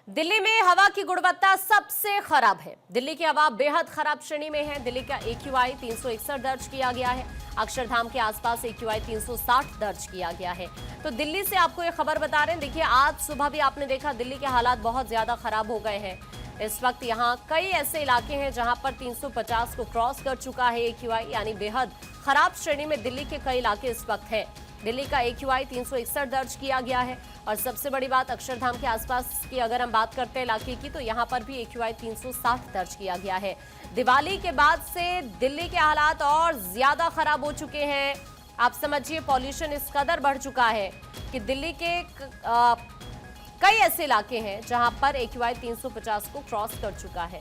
दिल्ली में हवा की गुणवत्ता सबसे खराब है। दिल्ली की हवा बेहद खराब श्रेणी में है। दिल्ली का AQI 361 दर्ज किया गया है। अक्षरधाम के आसपास AQI 360 दर्ज किया गया है। तो दिल्ली से आपको ये खबर बता रहे हैं। देखिए, आज सुबह भी आपने देखा दिल्ली के हालात बहुत ज्यादा खराब हो गए हैं। इस वक्त यहाँ कई ऐसे इलाके हैं जहां पर 350 को क्रॉस कर चुका है AQI, यानी बेहद खराब श्रेणी में दिल्ली के कई इलाके इस वक्त है। दिल्ली का AQI 361 दर्ज किया गया है। और सबसे बड़ी बात, अक्षरधाम के आसपास की अगर हम बात करते हैं इलाके की, तो यहाँ पर भी AQI 360 दर्ज किया गया है। दिवाली के बाद से दिल्ली के हालात और ज्यादा खराब हो चुके हैं। आप समझिए, पॉल्यूशन इस कदर बढ़ चुका है कि दिल्ली के कई ऐसे इलाके हैं जहां पर AQI 350 को क्रॉस कर चुका है।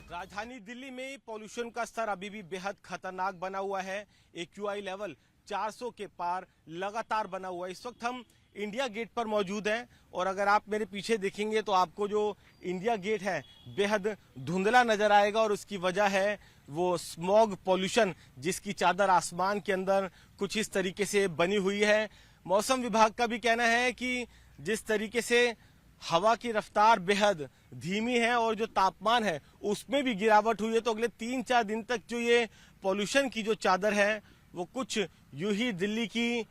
राजधानी दिल्ली में पॉल्यूशन का स्तर अभी भी बेहद खतरनाक बना हुआ है। AQI लेवल 400 के पार लगातार बना हुआ है। इस वक्त हम इंडिया गेट पर मौजूद हैं और अगर आप मेरे पीछे देखेंगे तो आपको जो इंडिया गेट है बेहद धुंधला नजर आएगा और उसकी वजह है वो स्मॉग पॉल्यूशन, जिसकी चादर आसमान के अंदर कुछ इस तरीके से बनी हुई है। मौसम विभाग का भी कहना है कि जिस तरीके से हवा की रफ्तार बेहद धीमी है और जो तापमान है उसमें भी गिरावट हुई है, तो अगले 3-4 दिन तक जो ये पॉल्यूशन की जो चादर है वो कुछ यूं ही दिल्ली की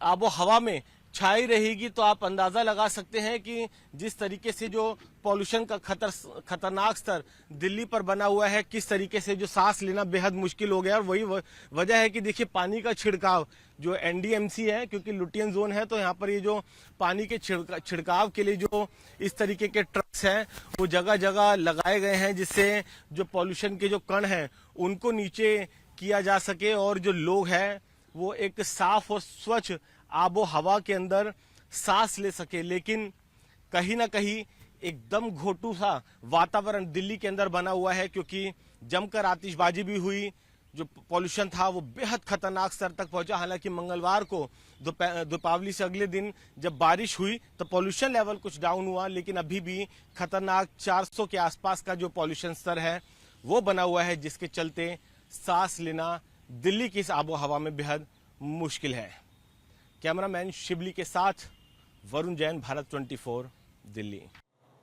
आबो हवा में छाई रहेगी। तो आप अंदाजा लगा सकते हैं कि जिस तरीके से जो पॉल्यूशन का खतरनाक स्तर दिल्ली पर बना हुआ है, किस तरीके से जो सांस लेना बेहद मुश्किल हो गया। और वही वजह है कि देखिए, पानी का छिड़काव जो NDMC है, क्योंकि लुटियन जोन है, तो यहाँ पर ये जो पानी के छिड़काव के लिए जो इस तरीके के ट्रक्स हैं वो जगह जगह लगाए गए हैं, जिससे जो पॉल्यूशन के जो कण हैं उनको नीचे किया जा सके और जो लोग हैं वो एक साफ और स्वच्छ आबो हवा के अंदर सांस ले सके। लेकिन कहीं ना कहीं एकदम घोटू सा वातावरण दिल्ली के अंदर बना हुआ है, क्योंकि जमकर आतिशबाजी भी हुई। जो पॉल्यूशन था वो बेहद खतरनाक स्तर तक पहुंचा। हालांकि मंगलवार को दीपावली से अगले दिन जब बारिश हुई तो पॉल्यूशन लेवल कुछ डाउन हुआ, लेकिन अभी भी खतरनाक 400 के आसपास का जो पॉल्यूशन स्तर है वो बना हुआ है, जिसके चलते सांस लेना दिल्ली की इस आबो हवा में बेहद मुश्किल है। कैमरामैन शिबली के साथ वरुण जैन, भारत 24, दिल्ली।